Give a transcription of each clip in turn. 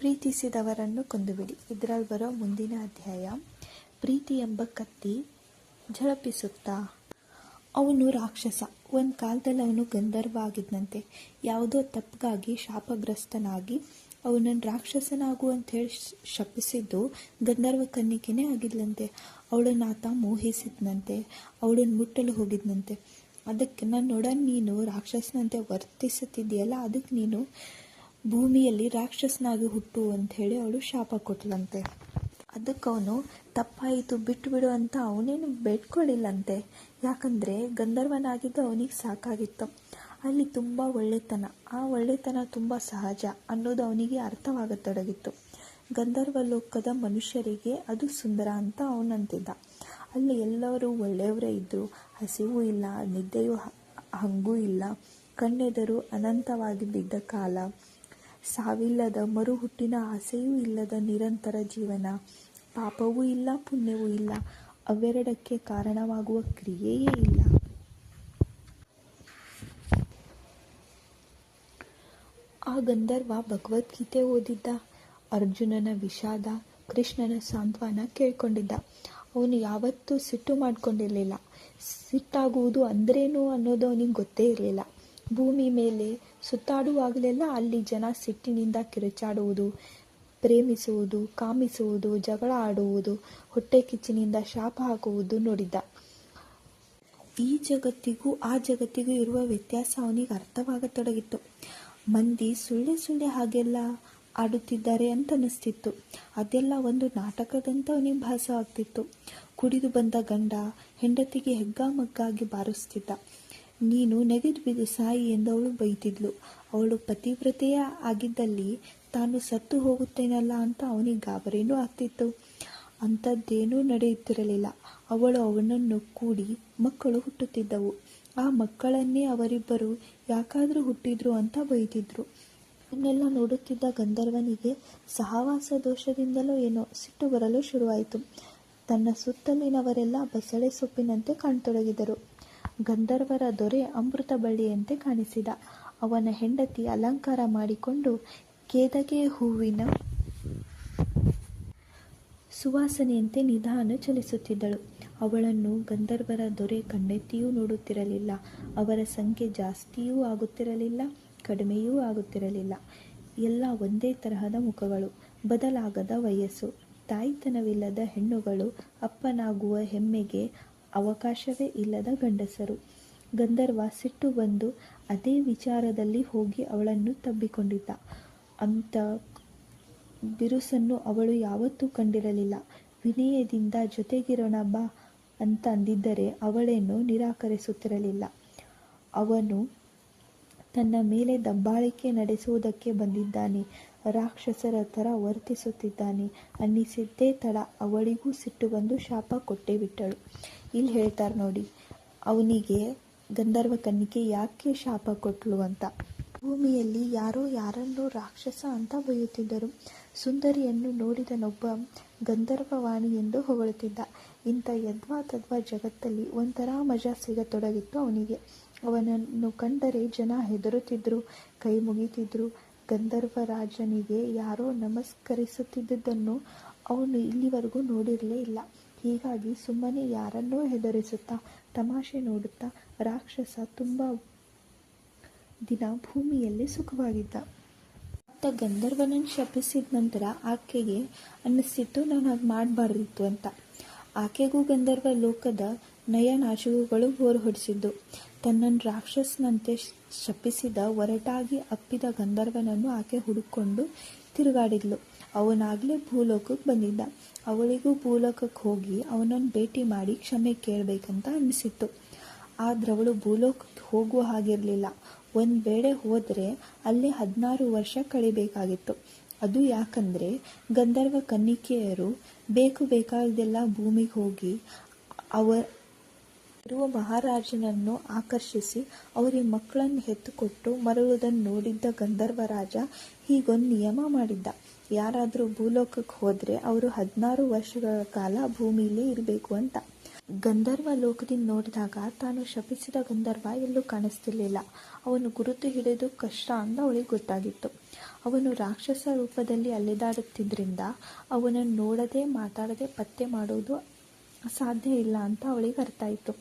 ಪ್ರೀತಿಸಿದವರನ್ನು ಕೊಂದುಬಿಡಿ. ಇದರಲ್ಲಿ ಬರೋ ಮುಂದಿನ ಅಧ್ಯಾಯ, ಪ್ರೀತಿ ಎಂಬ ಕತ್ತಿ ಝಳಪಿಸುತ್ತಾ. ಅವನು ರಾಕ್ಷಸ. ಒಂದು ಕಾಲದಲ್ಲಿ ಅವನು ಗಂಧರ್ವ ಆಗಿದ್ದಂತೆ. ಯಾವುದೋ ತಪ್ಪಿಗಾಗಿ ಶಾಪಗ್ರಸ್ತನಾಗಿ ಅವನನ್ನು ರಾಕ್ಷಸನಾಗು ಅಂಥೇಳಿ ಶಪಿಸಿದ್ದು ಗಂಧರ್ವ ಕನ್ನಿಕೆನೇ ಆಗಿದ್ಲಂತೆ. ಅವಳನ್ನು ಆತ ಮೋಹಿಸಿದ್ನಂತೆ, ಅವಳನ್ನು ಮುಟ್ಟಲು ಹೋಗಿದ್ನಂತೆ. ಅದಕ್ಕೆ ನನ್ನೊಡ ನೀನು ರಾಕ್ಷಸನಂತೆ ವರ್ತಿಸುತ್ತಿದೆಯಲ್ಲ, ಅದಕ್ಕೆ ನೀನು ಭೂಮಿಯಲ್ಲಿ ರಾಕ್ಷಸನಾಗಿ ಹುಟ್ಟು ಅಂಥೇಳಿ ಅವಳು ಶಾಪ ಕೊಟ್ಲಂತೆ. ಅದಕ್ಕೆ ಅವನು ತಪ್ಪಾಯಿತು ಬಿಟ್ಟುಬಿಡು ಅಂತ ಅವನೇನು ಬೇಡ್ಕೊಳ್ಳಿಲ್ಲಂತೆ. ಯಾಕಂದರೆ ಗಂಧರ್ವನಾಗಿದ್ದು ಅವನಿಗೆ ಸಾಕಾಗಿತ್ತು. ಅಲ್ಲಿ ತುಂಬ ಒಳ್ಳೆತನ, ಆ ಒಳ್ಳೆತನ ತುಂಬ ಸಹಜ ಅನ್ನೋದು ಅವನಿಗೆ ಅರ್ಥವಾಗತೊಡಗಿತ್ತು. ಗಂಧರ್ವ ಲೋಕದ ಮನುಷ್ಯರಿಗೆ ಅದು ಸುಂದರ ಅಂತ ಅವನಂತಿದ್ದ. ಅಲ್ಲಿ ಎಲ್ಲರೂ ಒಳ್ಳೆಯವರೇ ಇದ್ದರು. ಹಸಿವೂ ಇಲ್ಲ, ನಿದ್ದೆಯೂ ಹಂಗೂ ಇಲ್ಲ. ಕಣ್ಣೆದರು ಅನಂತವಾಗಿ ಬಿದ್ದ ಕಾಲ, ಸಾವಿಲ್ಲದ ಮರುಹುಟ್ಟಿನ ಆಸೆಯೂ ಇಲ್ಲದ ನಿರಂತರ ಜೀವನ. ಪಾಪವೂ ಇಲ್ಲ, ಪುಣ್ಯವೂ ಇಲ್ಲ. ಅವೆರಡಕ್ಕೆ ಕಾರಣವಾಗುವ ಕ್ರಿಯೆಯೇ ಇಲ್ಲ. ಆ ಗಂಧರ್ವ ಭಗವದ್ಗೀತೆ ಓದಿದ್ದ, ಅರ್ಜುನನ ವಿಷಾದ, ಕೃಷ್ಣನ ಸಾಂತ್ವನ ಕೇಳ್ಕೊಂಡಿದ್ದ. ಅವನು ಯಾವತ್ತೂ ಸಿಟ್ಟು ಮಾಡ್ಕೊಂಡಿರಲಿಲ್ಲ. ಸಿಟ್ಟಾಗುವುದು ಅಂದ್ರೇನು ಅನ್ನೋದು ಅವನಿಗೆ ಗೊತ್ತೇ ಇರಲಿಲ್ಲ. ಭೂಮಿ ಮೇಲೆ ಸುತ್ತಾಡುವಾಗಲೆಲ್ಲ ಅಲ್ಲಿ ಜನ ಸಿಟ್ಟಿನಿಂದ ಕಿರುಚಾಡುವುದು, ಪ್ರೇಮಿಸುವುದು, ಕಾಮಿಸುವುದು, ಜಗಳ ಆಡುವುದು, ಹೊಟ್ಟೆ ಕಿಚ್ಚಿನಿಂದ ಶಾಪ ಹಾಕುವುದು ನೋಡಿದ್ದ. ಈ ಜಗತ್ತಿಗೂ ಆ ಜಗತ್ತಿಗೂ ಇರುವ ವ್ಯತ್ಯಾಸ ಅವನಿಗೆ ಅರ್ಥವಾಗತೊಡಗಿತ್ತು. ಮಂದಿ ಸುಳ್ಳೆ ಹಾಗೆಲ್ಲ ಆಡುತ್ತಿದ್ದಾರೆ ಅಂತ ಅನ್ನಿಸ್ತಿತ್ತು. ಅದೆಲ್ಲ ಒಂದು ನಾಟಕದಂತ ಅವನಿಗೆ ಭಾಸವಾಗ್ತಿತ್ತು. ಕುಡಿದು ಬಂದ ಗಂಡ ಹೆಂಡತಿಗೆ ಹೆಗ್ಗಾಮಗ್ಗಾಗಿ ಬಾರಿಸ್ತಿದ್ದ. ನೀನು ನೆಗೆದು ಬಿದ್ದು ಸಾಯಿ ಎಂದವಳು ಬೈತಿದ್ಲು. ಅವಳು ಪತಿವ್ರತೆಯ ಆಗಿದ್ದಲ್ಲಿ ತಾನು ಸತ್ತು ಹೋಗುತ್ತೇನಲ್ಲ ಅಂತ ಅವನಿಗೆ ಗಾಬರಿನೂ ಆಗ್ತಿತ್ತು. ಅಂಥದ್ದೇನೂ ನಡೆಯುತ್ತಿರಲಿಲ್ಲ. ಅವನನ್ನು ಕೂಡಿ ಮಕ್ಕಳು ಹುಟ್ಟುತ್ತಿದ್ದವು. ಆ ಮಕ್ಕಳನ್ನೇ ಅವರಿಬ್ಬರು ಯಾಕಾದರೂ ಹುಟ್ಟಿದ್ರು ಅಂತ ಬೈತಿದ್ರು. ಇವನ್ನೆಲ್ಲ ನೋಡುತ್ತಿದ್ದ ಗಂಧರ್ವನಿಗೆ ಸಹವಾಸ ದೋಷದಿಂದಲೋ ಏನೋ ಸಿಟ್ಟು ಬರಲು ಶುರುವಾಯಿತು. ತನ್ನ ಸುತ್ತಲಿನವರೆಲ್ಲ ಬಸಳೆ ಸೊಪ್ಪಿನಂತೆ ಕಾಣತೊಡಗಿದರು. ಗಂಧರ್ವರ ದೊರೆ ಅಮೃತ ಬಳ್ಳಿಯಂತೆ ಕಾಣಿಸಿದ. ಅವನ ಹೆಂಡತಿ ಅಲಂಕಾರ ಮಾಡಿಕೊಂಡು ಕೇದಗೆ ಹೂವಿನ ಸುವಾಸನೆಯಂತೆ ನಿಧಾನ ಚಲಿಸುತ್ತಿದ್ದಳು. ಅವಳನ್ನು ಗಂಧರ್ವರ ದೊರೆ ಕಣ್ಣೆತ್ತಿಯೂ ನೋಡುತ್ತಿರಲಿಲ್ಲ. ಅವರ ಸಂಖ್ಯೆ ಜಾಸ್ತಿಯೂ ಆಗುತ್ತಿರಲಿಲ್ಲ, ಕಡಿಮೆಯೂ ಆಗುತ್ತಿರಲಿಲ್ಲ. ಎಲ್ಲ ಒಂದೇ ತರಹದ ಮುಖಗಳು, ಬದಲಾಗದ ವಯಸ್ಸು, ತಾಯ್ತನವಿಲ್ಲದ ಹೆಣ್ಣುಗಳು, ಅಪ್ಪನಾಗುವ ಹೆಮ್ಮೆಗೆ ಅವಕಾಶವೇ ಇಲ್ಲದ ಗಂಡಸರು. ಗಂಧರ್ವ ಸಿಟ್ಟು ಬಂದು ಅದೇ ವಿಚಾರದಲ್ಲಿ ಹೋಗಿ ಅವಳನ್ನು ತಬ್ಬಿಕೊಂಡಿದ್ದ. ಅಂಥ ಬಿರುಸನ್ನು ಅವಳು ಯಾವತ್ತೂ ಕಂಡಿರಲಿಲ್ಲ. ವಿನಯದಿಂದ ಜೊತೆಗಿರೋಣ ಬಾ ಅಂತ ಅಂದಿದ್ದರೆ ಅವಳೇನು ನಿರಾಕರಿಸುತ್ತಿರಲಿಲ್ಲ. ಅವನು ತನ್ನ ಮೇಲೆ ದಬ್ಬಾಳಿಕೆ ನಡೆಸುವುದಕ್ಕೆ ಬಂದಿದ್ದಾನೆ, ರಾಕ್ಷಸರ ಥರ ವರ್ತಿಸುತ್ತಿದ್ದಾನೆ ಅನ್ನಿಸಿದ್ದೇ ತಡ ಅವಳಿಗೂ ಸಿಟ್ಟು ಬಂದು ಶಾಪ ಕೊಟ್ಟೇ ಬಿಟ್ಟಳು. ಇಲ್ಲಿ ಹೇಳ್ತಾರೆ ನೋಡಿ, ಅವನಿಗೆ ಗಂಧರ್ವ ಕನ್ನಿಕೆ ಯಾಕೆ ಶಾಪ ಕೊಟ್ಟಳು ಅಂತ. ಭೂಮಿಯಲ್ಲಿ ಯಾರೋ ಯಾರನ್ನೋ ರಾಕ್ಷಸ ಅಂತ ಬೈಯುತ್ತಿದ್ದರು. ಸುಂದರಿಯನ್ನು ನೋಡಿದನೊಬ್ಬ ಗಂಧರ್ವವಾಣಿ ಎಂದು ಹೊಗಳುತ್ತಿದ್ದ. ಇಂಥ ಯದ್ವಾ ತದ್ವಾ ಜಗತ್ತಲ್ಲಿ ಒಂಥರ ಮಜಾ ಸಿಗತೊಡಗಿತ್ತು ಅವನಿಗೆ. ಅವನನ್ನು ಕಂಡರೆ ಜನ ಹೆದರುತ್ತಿದ್ದರು, ಕೈ ಮುಗಿತಿದ್ರು. ಗಂಧರ್ವರಾಜನಿಗೆ ಯಾರೋ ನಮಸ್ಕರಿಸುತ್ತಿದ್ದುದನ್ನು ಅವನು ಇಲ್ಲಿವರೆಗೂ ನೋಡಿರಲೇ ಇಲ್ಲ. ಹೀಗಾಗಿ ಸುಮ್ಮನೆ ಯಾರನ್ನೋ ಹೆದರಿಸುತ್ತಾ ತಮಾಷೆ ನೋಡುತ್ತಾ ರಾಕ್ಷಸ ತುಂಬ ದಿನ ಭೂಮಿಯಲ್ಲಿ ಸುಖವಾಗಿದ್ದ. ಆತ ಗಂಧರ್ವನನ್ನು ಶಪಿಸಿದ ನಂತರ ಆಕೆಗೆ ಅನ್ನಿಸ್ತಿತ್ತು, ನಾನು ಹಾಗೆ ಮಾಡಬಾರ್ದಿತ್ತು ಅಂತ. ಆಕೆಗೂ ಗಂಧರ್ವ ಲೋಕದ ನಯನಾಶುಗಳು ಬೋರು ಹೊಡಿಸಿದ್ದು. ತನ್ನನ್ನು ರಾಕ್ಷಸನಂತೆ ಶಪಿಸಿದ ಒರಟಾಗಿ ಅಪ್ಪಿದ ಗಂಧರ್ವನನ್ನು ಆಕೆ ಹುಡುಕೊಂಡು ತಿರುಗಾಡಿದ್ಲು. ಅವನಾಗಲೇ ಭೂಲೋಕಕ್ಕೆ ಬಂದಿದ್ದ. ಅವಳಿಗೂ ಭೂಲೋಕಕ್ಕೆ ಹೋಗಿ ಅವನನ್ನು ಭೇಟಿ ಮಾಡಿ ಕ್ಷಮೆ ಕೇಳಬೇಕಂತ ಅನ್ನಿಸಿತ್ತು. ಆದ್ರೆ ಅವಳು ಭೂಲೋಕಕ್ಕೆ ಹೋಗುವ ಹಾಗಿರಲಿಲ್ಲ. ಒಂದು ವೇಳೆ ಹೋದರೆ ಅಲ್ಲೇ 16 ವರ್ಷ ಕಳಿಬೇಕಾಗಿತ್ತು. ಅದು ಯಾಕಂದರೆ ಗಂಧರ್ವ ಕನ್ನಿಕೆಯರು ಬೇಕಾದೆಲ್ಲ ಭೂಮಿಗೆ ಹೋಗಿ ಇರುವ ಮಹಾರಾಜನನ್ನು ಆಕರ್ಷಿಸಿ ಅವರಿಗೆ ಮಕ್ಕಳನ್ನು ಹೆತ್ತುಕೊಟ್ಟು ಮರಳುವುದನ್ನು ನೋಡಿದ್ದ ಗಂಧರ್ವರಾಜ ಹೀಗೊಂದು ನಿಯಮ ಮಾಡಿದ್ದ. ಯಾರಾದರೂ ಭೂಲೋಕಕ್ಕೆ ಹೋದರೆ ಅವರು 16 ವರ್ಷಗಳ ಕಾಲ ಭೂಮಿಯಲ್ಲೇ ಇರಬೇಕು ಅಂತ. ಗಂಧರ್ವ ಲೋಕದಿಂದ ನೋಡಿದಾಗ ತಾನು ಶಪಿಸಿದ ಗಂಧರ್ವ ಎಲ್ಲೂ ಕಾಣಿಸ್ತಿರ್ಲಿಲ್ಲ. ಅವನು ಗುರುತು ಹಿಡಿದು ಕಷ್ಟ ಅಂತ ಅವಳಿಗೆ ಗೊತ್ತಾಗಿತ್ತು. ಅವನು ರಾಕ್ಷಸ ರೂಪದಲ್ಲಿ ಅಲೆದಾಡುತ್ತಿದ್ದರಿಂದ ಅವನನ್ನು ನೋಡದೆ ಮಾತಾಡದೆ ಪತ್ತೆ ಮಾಡುವುದು ಸಾಧ್ಯ ಇಲ್ಲ ಅಂತ ಅವಳಿಗೆ ಅರ್ಥ ಆಯಿತು.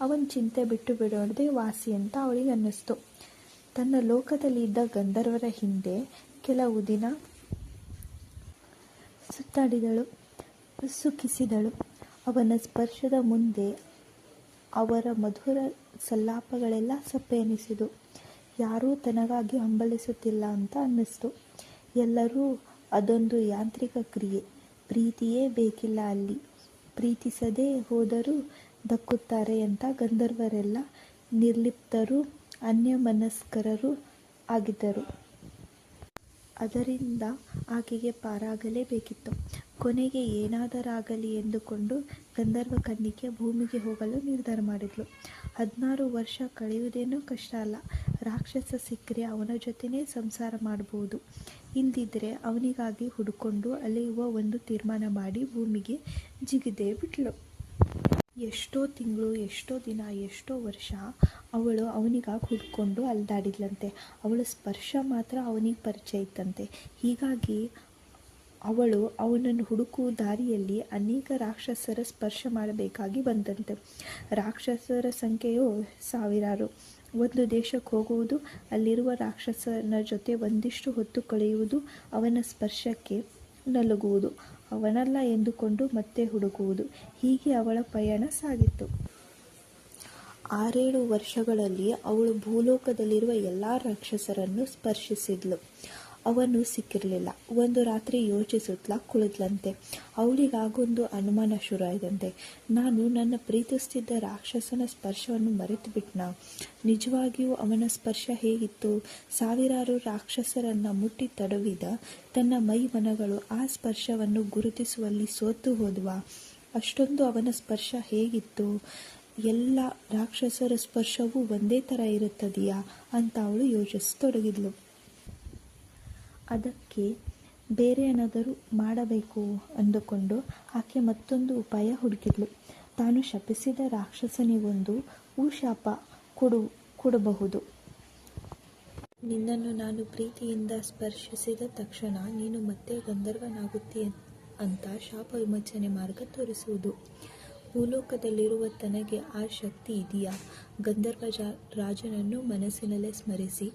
ಅವನ ಚಿಂತೆ ಬಿಟ್ಟು ಬಿಡೋದೇ ವಾಸಿ ಅಂತ ಅವಳಿಗೆ ಅನ್ನಿಸ್ತು. ತನ್ನ ಲೋಕದಲ್ಲಿ ಇದ್ದ ಗಂಧರ್ವರ ಹಿಂದೆ ಕೆಲವು ದಿನ ಸುತ್ತಾಡಿದಳು, ಸುಖಿಸಿದಳು. ಅವನ ಸ್ಪರ್ಶದ ಮುಂದೆ ಅವರ ಮಧುರ ಸಲ್ಲಾಪಗಳೆಲ್ಲ ಸಪ್ಪೆ ಎನಿಸಿದು. ಯಾರೂ ತನಗಾಗಿ ಹಂಬಲಿಸುತ್ತಿಲ್ಲ ಅಂತ ಅನ್ನಿಸ್ತು. ಎಲ್ಲರೂ ಅದೊಂದು ಯಾಂತ್ರಿಕ ಕ್ರಿಯೆ, ಪ್ರೀತಿಯೇ ಬೇಕಿಲ್ಲ ಅಲ್ಲಿ, ಪ್ರೀತಿಸದೇ ಹೋದರೂ ದಕ್ಕುತ್ತಾರೆ ಅಂತ ಗಂಧರ್ವರೆಲ್ಲ ನಿರ್ಲಿಪ್ತರೂ ಅನ್ಯಮನಸ್ಕರೂ ಆಗಿದ್ದರು. ಅದರಿಂದ ಆಕೆಗೆ ಪಾರಾಗಲೇಬೇಕಿತ್ತು. ಕೊನೆಗೆ ಏನಾದರಾಗಲಿ ಎಂದುಕೊಂಡು ಗಂಧರ್ವ ಕನ್ನಿಕೆ ಭೂಮಿಗೆ ಹೋಗಲು ನಿರ್ಧಾರ ಮಾಡಿದ್ಳು. 16 ವರ್ಷ ಕಳೆಯುವುದೇನೂ ಕಷ್ಟ ಅಲ್ಲ. ರಾಕ್ಷಸ ಸಿಕ್ಕರೆ ಅವನ ಜೊತೆನೇ ಸಂಸಾರ ಮಾಡಬಹುದು. ಇಲ್ದಿದ್ರೆ ಅವನಿಗಾಗಿ ಹುಡುಕೊಂಡು ಅಲೆಯುವ ಒಂದು ತೀರ್ಮಾನ ಮಾಡಿ ಭೂಮಿಗೆ ಜಿಗಿದೇ ಬಿಟ್ಲು. ಎಷ್ಟೋ ತಿಂಗಳು, ಎಷ್ಟೋ ದಿನ, ಎಷ್ಟೋ ವರ್ಷ ಅವಳು ಅವನಿಗಾಗಿ ಹುಡ್ಕೊಂಡು ಅಲ್ದಾಡಿದ್ಲಂತೆ. ಅವಳ ಸ್ಪರ್ಶ ಮಾತ್ರ ಅವನಿಗೆ ಪರಿಚಯ ಇತ್ತಂತೆ. ಹೀಗಾಗಿ ಅವಳು ಅವನನ್ನು ಹುಡುಕುವ ದಾರಿಯಲ್ಲಿ ಅನೇಕ ರಾಕ್ಷಸರ ಸ್ಪರ್ಶ ಮಾಡಬೇಕಾಗಿ ಬಂದಂತೆ. ರಾಕ್ಷಸರ ಸಂಖ್ಯೆಯು ಸಾವಿರಾರು. ಒಂದು ದೇಶಕ್ಕೆ ಹೋಗುವುದು, ಅಲ್ಲಿರುವ ರಾಕ್ಷಸನ ಜೊತೆ ಒಂದಿಷ್ಟು ಹೊತ್ತು ಕಳೆಯುವುದು, ಅವನ ಸ್ಪರ್ಶಕ್ಕೆ ನಲುಗುವುದು, ಅವನಲ್ಲ ಎಂದುಕೊಂಡು ಮತ್ತೆ ಹುಡುಕುವುದು, ಹೀಗೆ ಅವಳ ಪಯಣ ಸಾಗಿತ್ತು. 6-7 ವರ್ಷಗಳಲ್ಲಿ ಅವಳು ಭೂಲೋಕದಲ್ಲಿರುವ ಎಲ್ಲ ರಾಕ್ಷಸರನ್ನು ಸ್ಪರ್ಶಿಸಿದ್ಲು. ಅವನು ಸಿಕ್ಕಿರಲಿಲ್ಲ. ಒಂದು ರಾತ್ರಿ ಯೋಚಿಸುತ್ತಾ ಕುಳಿತಳಂತೆ. ಅವಳಿಗಾಗೊಂದು ಅನುಮಾನ ಶುರುವಾಯಿತಂತೆ. ನಾನು ನನ್ನ ಪ್ರೀತಿಸುತ್ತಿದ್ದ ರಾಕ್ಷಸನ ಸ್ಪರ್ಶವನ್ನು ಮರೆತು ಬಿಟ್ನಾ? ನಿಜವಾಗಿಯೂ ಅವನ ಸ್ಪರ್ಶ ಹೇಗಿತ್ತು? ಸಾವಿರಾರು ರಾಕ್ಷಸರನ್ನ ಮುಟ್ಟಿ ತಡವಿದ ತನ್ನ ಮೈಮನಗಳು ಆ ಸ್ಪರ್ಶವನ್ನು ಗುರುತಿಸುವಲ್ಲಿ ಸೋತು ಹೋದವಾ? ಅಷ್ಟೊಂದು ಅವನ ಸ್ಪರ್ಶ ಹೇಗಿತ್ತು? ಎಲ್ಲ ರಾಕ್ಷಸರ ಸ್ಪರ್ಶವೂ ಒಂದೇ ಥರ ಇರುತ್ತದೆಯಾ ಅಂತ ಅವಳು ಯೋಚಿಸತೊಡಗಿದ್ಲು. ಅದಕ್ಕೆ ಬೇರೆ ಏನಾದರೂ ಮಾಡಬೇಕು ಅಂದುಕೊಂಡು ಆಕೆ ಮತ್ತೊಂದು ಉಪಾಯ ಹುಡುಕಿದ್ಲು. ತಾನು ಶಪಿಸಿದ ರಾಕ್ಷಸನಿಗೊಂದು ಶಾಪ ಕೊಡಬಹುದು. ನಿನ್ನನ್ನು ನಾನು ಪ್ರೀತಿಯಿಂದ ಸ್ಪರ್ಶಿಸಿದ ತಕ್ಷಣ ನೀನು ಮತ್ತೆ ಗಂಧರ್ವನಾಗುತ್ತೀಯ ಅಂತ ಶಾಪ ವಿಮೋಚನೆ ಮಾರ್ಗ ತೋರಿಸುವುದು. ಭೂಲೋಕದಲ್ಲಿರುವ ತನಗೆ ಆ ಶಕ್ತಿ ಇದೆಯಾ? ಗಂಧರ್ವ ರಾಜನನ್ನು ಮನಸ್ಸಿನಲ್ಲೇ ಸ್ಮರಿಸಿ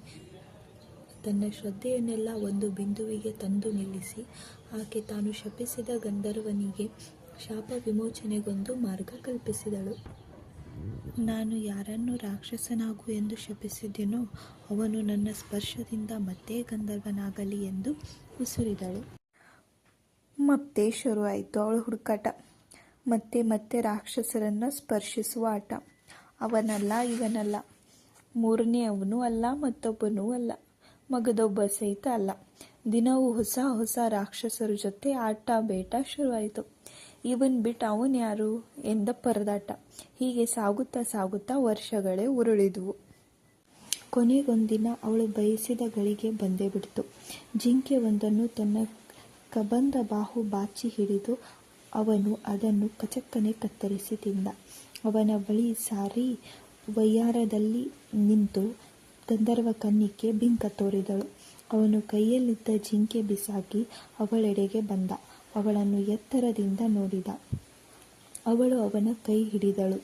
ತನ್ನ ಶ್ರದ್ಧೆಯನ್ನೆಲ್ಲ ಒಂದು ಬಿಂದುವಿಗೆ ತಂದು ನಿಲ್ಲಿಸಿ ಆಕೆ ತಾನು ಶಪಿಸಿದ ಗಂಧರ್ವನಿಗೆ ಶಾಪ ವಿಮೋಚನೆಗೊಂದು ಮಾರ್ಗ ಕಲ್ಪಿಸಿದಳು. ನಾನು ಯಾರನ್ನು ರಾಕ್ಷಸನಾಗು ಎಂದು ಶಪಿಸಿದೆನೋ ಅವನು ನನ್ನ ಸ್ಪರ್ಶದಿಂದ ಮತ್ತೆ ಗಂಧರ್ವನಾಗಲಿ ಎಂದು ಉಸಿರಿದಳು. ಮತ್ತೆ ಶುರುವಾಯಿತು ಅವಳ ಹುಡುಕಾಟ. ಮತ್ತೆ ರಾಕ್ಷಸರನ್ನು ಸ್ಪರ್ಶಿಸುವ ಆಟ. ಅವನಲ್ಲ, ಇವನಲ್ಲ, ಮೂರನೇ ಅವನೂ ಅಲ್ಲ, ಮತ್ತೊಬ್ಬನೂ ಅಲ್ಲ, ಮಗದೊಬ್ಬ ಸಹಿತ ಅಲ್ಲ. ದಿನವೂ ಹೊಸ ರಾಕ್ಷಸರ ಜೊತೆ ಆಟ ಬೇಟ ಶುರುವಾಯಿತು. ಇವನ್ ಬಿಟ್ಟು ಅವನು ಯಾರು ಎಂದ ಪರದಾಟ. ಹೀಗೆ ಸಾಗುತ್ತಾ ವರ್ಷಗಳೇ ಉರುಳಿದುವು. ಕೊನೆಗೊಂದಿನ ಅವಳು ಬಯಸಿದ ಗಳಿಗೆ ಬಂದೇ ಬಿಡ್ತು. ಜಿಂಕೆ ಒಂದನ್ನು ತನ್ನ ಕಬಂದ ಬಾಹು ಬಾಚಿ ಹಿಡಿದು ಅವನು ಅದನ್ನು ಕಚಕ್ಕನೆ ಕತ್ತರಿಸಿ ತಿಂದ. ಅವನ ಬಳಿ ಸಾರಿ ವಯ್ಯಾರದಲ್ಲಿ ನಿಂತು ಗಂಧರ್ವ ಕನ್ನಿಕೆ ಬಿಂಕ ತೋರಿದಳು. ಅವನು ಕೈಯಲ್ಲಿದ್ದ ಜಿಂಕೆ ಬಿಸಾಕಿ ಅವಳೆಡೆಗೆ ಬಂದ. ಅವಳನ್ನು ಎತ್ತರದಿಂದ ನೋಡಿದ. ಅವಳು ಅವನ ಕೈ ಹಿಡಿದಳು,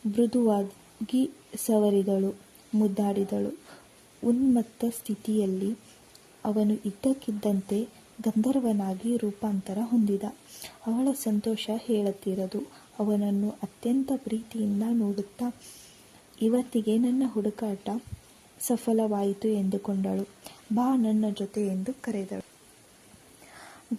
ಮೃದುವಾಗಿ ಸವರಿದಳು, ಮುದ್ದಾಡಿದಳು. ಉನ್ಮತ್ತ ಸ್ಥಿತಿಯಲ್ಲಿ ಅವನು ಇದ್ದಕ್ಕಿದ್ದಂತೆ ಗಂಧರ್ವನಾಗಿ ರೂಪಾಂತರ ಹೊಂದಿದ. ಅವಳ ಸಂತೋಷ ಹೇಳತೀರದು. ಅವನನ್ನು ಅತ್ಯಂತ ಪ್ರೀತಿಯಿಂದ ನೋಡುತ್ತಾ ಇವತ್ತಿಗೆ ನನ್ನ ಹುಡುಕಾಟ ಸಫಲವಾಯಿತು ಎಂದುಕೊಂಡಳು. ಬಾ ನನ್ನ ಜೊತೆ ಎಂದು ಕರೆದಳು.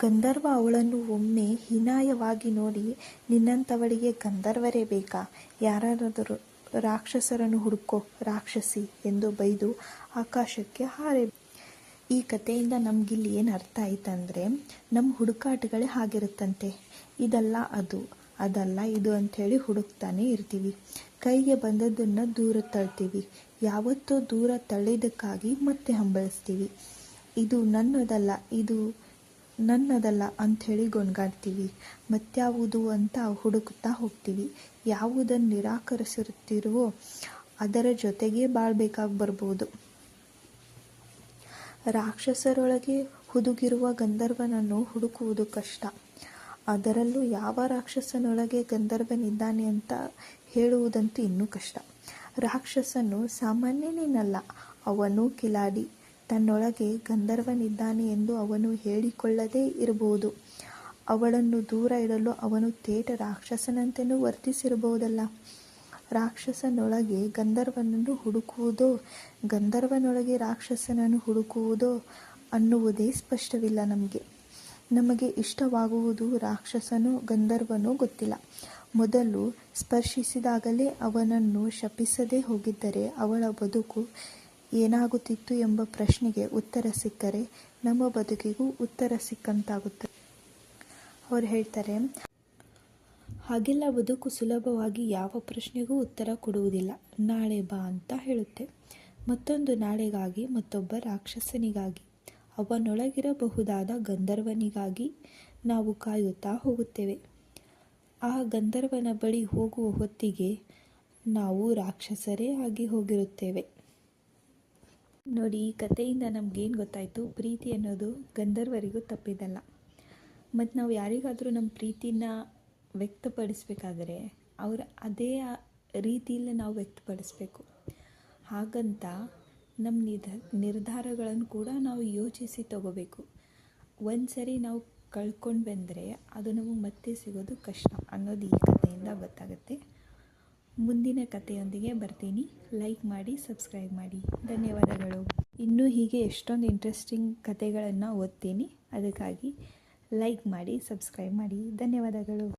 ಗಂಧರ್ವ ಅವಳನ್ನು ಒಮ್ಮೆ ಹೀನಾಯವಾಗಿ ನೋಡಿ, ನಿನ್ನಂಥವಳಿಗೆ ಗಂಧರ್ವರೇ ಬೇಕಾ? ಯಾರಾದರೂ ರಾಕ್ಷಸರನ್ನು ಹುಡುಕೋ ರಾಕ್ಷಸಿ ಎಂದು ಬೈದು ಆಕಾಶಕ್ಕೆ ಹಾರೆ. ಈ ಕಥೆಯಿಂದ ನಮಗಿಲ್ಲಿ ಏನು ಅರ್ಥ ಆಯ್ತಂದರೆ, ನಮ್ಮ ಹುಡುಕಾಟಗಳೇ ಹಾಗಿರುತ್ತಂತೆ. ಇದಲ್ಲ ಅದು, ಅದಲ್ಲ ಇದು ಅಂಥೇಳಿ ಹುಡುಕ್ತಾನೆ ಇರ್ತೀವಿ. ಕೈಗೆ ಬಂದದ್ದನ್ನು ದೂರ ತಳ್ತೀವಿ. ಯಾವತ್ತೋ ದೂರ ತಳ್ಳಿದ್ದಕ್ಕಾಗಿ ಮತ್ತೆ ಹಂಬಲಿಸ್ತೀವಿ. ಇದು ನನ್ನದಲ್ಲ ಅಂಥೇಳಿ ಗೊಣಗಾಡ್ತೀವಿ. ಮತ್ಯಾವುದು ಅಂತ ಹುಡುಕ್ತಾ ಹೋಗ್ತೀವಿ. ಯಾವುದನ್ನು ನಿರಾಕರಿಸುತ್ತಿರುವೋ ಅದರ ಜೊತೆಗೇ ಬಾಳ್ಬೇಕಾಗಿ ಬರ್ಬೋದು. ರಾಕ್ಷಸರೊಳಗೆ ಹುದುಗಿರುವ ಗಂಧರ್ವನನ್ನು ಹುಡುಕುವುದು ಕಷ್ಟ. ಅದರಲ್ಲೂ ಯಾವ ರಾಕ್ಷಸನೊಳಗೆ ಗಂಧರ್ವನಿದ್ದಾನೆ ಅಂತ ಹೇಳುವುದಂತೂ ಇನ್ನೂ ಕಷ್ಟ. ರಾಕ್ಷಸನು ಸಾಮಾನ್ಯನೇನಲ್ಲ, ಅವನು ಕಿಲಾಡಿ. ತನ್ನೊಳಗೆ ಗಂಧರ್ವನಿದ್ದಾನೆ ಎಂದು ಅವನು ಹೇಳಿಕೊಳ್ಳದೇ ಇರಬಹುದು. ಅವಳನ್ನು ದೂರ ಇಡಲು ಅವನು ತೇಟ ರಾಕ್ಷಸನಂತೆಯೂ ವರ್ತಿಸಿರಬಹುದಲ್ಲ. ರಾಕ್ಷಸನೊಳಗೆ ಗಂಧರ್ವನನ್ನು ಹುಡುಕುವುದೋ ಗಂಧರ್ವನೊಳಗೆ ರಾಕ್ಷಸನನ್ನು ಹುಡುಕುವುದೋ ಅನ್ನುವುದೇ ಸ್ಪಷ್ಟವಿಲ್ಲ. ನಮಗೆ ಇಷ್ಟವಾಗುವುದು ರಾಕ್ಷಸನೋ ಗಂಧರ್ವನೋ ಗೊತ್ತಿಲ್ಲ. ಮೊದಲು ಸ್ಪರ್ಶಿಸಿದಾಗಲೇ ಅವನನ್ನು ಶಪಿಸದೇ ಹೋಗಿದ್ದರೆ ಅವಳ ಬದುಕು ಏನಾಗುತ್ತಿತ್ತು ಎಂಬ ಪ್ರಶ್ನೆಗೆ ಉತ್ತರ ಸಿಕ್ಕರೆ ನಮ್ಮ ಬದುಕಿಗೂ ಉತ್ತರ ಸಿಕ್ಕಂತಾಗುತ್ತದೆ. ಅವರು ಹೇಳ್ತಾರೆ, ಹಾಗೆಲ್ಲ ಬದುಕು ಸುಲಭವಾಗಿ ಯಾವ ಪ್ರಶ್ನೆಗೂ ಉತ್ತರ ಕೊಡುವುದಿಲ್ಲ. ನಾಳೆ ಬಾ ಅಂತ ಹೇಳುತ್ತೆ. ಮತ್ತೊಂದು ನಾಳೆಗಾಗಿ, ಮತ್ತೊಬ್ಬ ರಾಕ್ಷಸನಿಗಾಗಿ, ಅವನೊಳಗಿರಬಹುದಾದ ಗಂಧರ್ವನಿಗಾಗಿ ನಾವು ಕಾಯುತ್ತಾ ಹೋಗುತ್ತೇವೆ. ಆ ಗಂಧರ್ವನ ಬಳಿ ಹೋಗುವ ಹೊತ್ತಿಗೆ ನಾವು ರಾಕ್ಷಸರೇ ಆಗಿ ಹೋಗಿರುತ್ತೇವೆ. ನೋಡಿ, ಈ ಕಥೆಯಿಂದ ನಮಗೇನು ಗೊತ್ತಾಯಿತು? ಪ್ರೀತಿ ಅನ್ನೋದು ಗಂಧರ್ವರಿಗೂ ತಪ್ಪಿದ್ದಲ್ಲ. ಮತ್ತು ನಾವು ಯಾರಿಗಾದರೂ ನಮ್ಮ ಪ್ರೀತಿನ ವ್ಯಕ್ತಪಡಿಸ್ಬೇಕಾದ್ರೆ ಅದೇ ರೀತಿಯಲ್ಲಿ ನಾವು ವ್ಯಕ್ತಪಡಿಸ್ಬೇಕು. ಹಾಗಂತ ನಮ್ಮ ನಿರ್ಧಾರಗಳನ್ನು ಕೂಡ ನಾವು ಯೋಚಿಸಿ ತಗೋಬೇಕು. ಒಂದು ಸರಿ ನಾವು ಕಳ್ಕೊಂಡು ಬಂದರೆ ಅದು ನಮಗೆ ಮತ್ತೆ ಸಿಗೋದು ಕಷ್ಟ ಅನ್ನೋದು ಈ ಕಥೆಯಿಂದ ಗೊತ್ತಾಗುತ್ತೆ. ಮುಂದಿನ ಕಥೆಯೊಂದಿಗೆ ಬರ್ತೀನಿ. ಲೈಕ್ ಮಾಡಿ, ಸಬ್ಸ್ಕ್ರೈಬ್ ಮಾಡಿ. ಧನ್ಯವಾದಗಳು. ಇನ್ನೂ ಹೀಗೆ ಎಷ್ಟೊಂದು ಇಂಟ್ರೆಸ್ಟಿಂಗ್ ಕಥೆಗಳನ್ನು ಓದ್ತೀನಿ. ಅದಕ್ಕಾಗಿ ಲೈಕ್ ಮಾಡಿ, ಸಬ್ಸ್ಕ್ರೈಬ್ ಮಾಡಿ. ಧನ್ಯವಾದಗಳು.